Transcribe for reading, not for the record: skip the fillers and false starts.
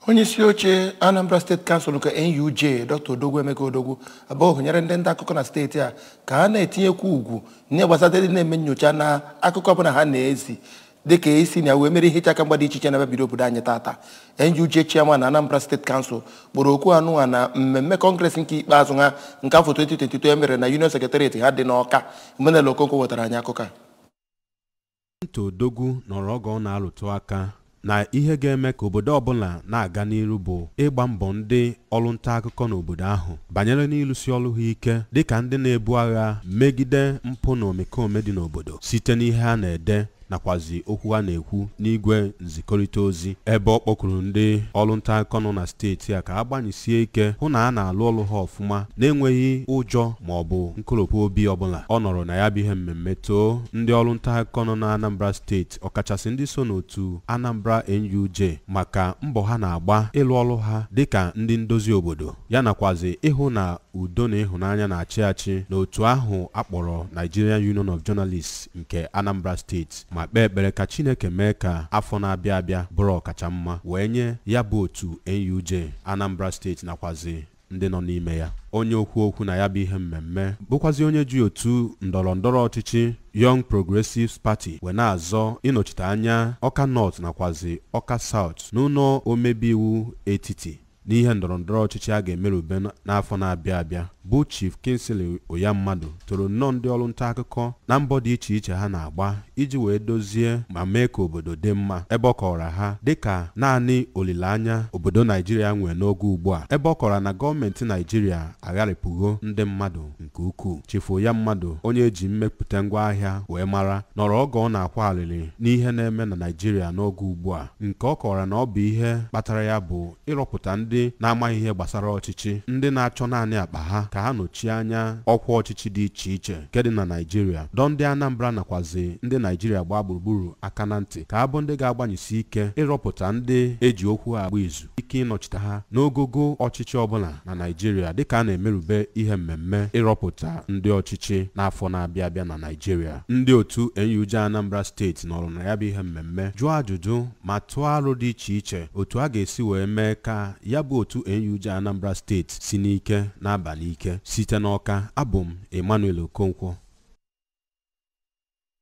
Onye isi oche Anambra State Council nke NUJ Dr. Odogwu abụọ nyere ndị akụkọ na steeti a ka ha na-etinyekwu ugwu nye gbasara ndị na-eme nyocha na akụkọ ọbụla ha na-ezi dịka esi na wee mere ihe ịchaka mgba dị iche iche na bido obodo anyị tata. NUJ chairman na Anambra State Council kpọrọ okwu anụnwa na mmemme Congress nke ikpeazụ ha nke afọ 2022 emere na Union Secretariat ha dị n'Ọka mgbe na Okwu wetara anyị akụkọ a. Odogwu nọrọ oge ọ na-alụtụ aka na ihe ga-eme ka obodo ọbụla na-aga n'iru bụ ịgba mbọ ndị ọrụ nta akụkọ n'obodo ahụ banyere n'ịlụsi ọrụ ha ike dịka ndị na-ebu agha megide mpụ na omekome dị n'obodo site n'ihe ha na-ede nakwazi okwu ha na-ekwu n'igwe nzikọrịta ozi ebe ọ kpọkuru ndị ọrụ nta akụkọ nọ na steeti a ka ha gbanyisie ike hụ na a na-alụ ọrụ ha ọfụma na-enweghị ụjọ ma ọ bụ nkoropụ obi ọbụla. Ọ nọrọ na ya bụ ihe mmemme too ndị ọrụ nta akụkọ nọ na Anambra steeti ọkachasị ndị so n'otu Anambra NUJ maka mbọ ha na-agba ịlụ ọrụ ha dịka ndị ndozi obodo ya nakwazi ịhụ na udo na ịhụnanya na-achị achị n'otu ahụ akpọrọ Nigerian Union of Journalists nke Anambra steeti ma kpee ekpere ka Chineke mee ka afọ na-abịa abịa bụrụ ọkacha mma wee nye ya bụ otu NUJ Anambra steeti nakwazi ndị nọ n'ime ya. Onye okwu na ya bụ ihe mmemme bụkwazi onye ji otu ndọrọndọrọ ọchịchị Young Progressives Party wee na-azọ ịnọchite anya Ọka North nakwazi Ọka South n'ụlọ omebe iwu etiti n'ihe ndọrọndọrọ ọchịchị a ga-emerube n'afọ na-abịa abịa bụ Chief Kingsley Oyammadụ toro nnọọ ndị ọrụ nta akụkọ na mbọ dị iche iche ha na-agba iji wee dozie ma mee ka obodo dị mma ebe ọ kọrọ ha dịka naanị olileanya obodo Naijiria nwee n'oge ugbu a ebe ọ kọrọ na gọọmenti Naijiria agharịpụgo ndị mmadụ nke ukwuu. Chief Oyammadụ onye eji mmepụta ngwaahịa wee mara nọrọ oge ọ na-akwa alịrị n'ihe na-eme na Naijiria n'oge ugbu a nke ọ kọrọ na ọ bụ ihe kpatara ya bụ ịrọpụta ndị na-amaghị ihe gbasara ọchịchị ndị na-achọ naanị akpa ha ka ha nọchie anya ọkwa ọchịchị dị iche iche nke dị na Naijiria dọ ndị Anambra nakwazi ndị Naijiria gbaa gburugburu aka na ntị ka ha bụ ndị ga-agbanyesi ike ịrọpụta ndị eji okwu agba izu ike ịnọchite ha n'ogogo ọchịchị ọbụla na Naijiria dịka a na-emerube ihe mmemme ịrọpụta ndị ọchịchị n'afọ na-abịa abịa na Naijiria. Ndị otu NUJ Anambra steeti nọrọ na ya bụ ihe mmemme jụọ ajụjụ ma tụọ aro dị iche iche otu a ga-esi wee mee ka ya bụ otu NUJ Anambra steeti si n'ike n'abalị ike. Site n'Ọka, abụ m Emmanuel Okonkwo.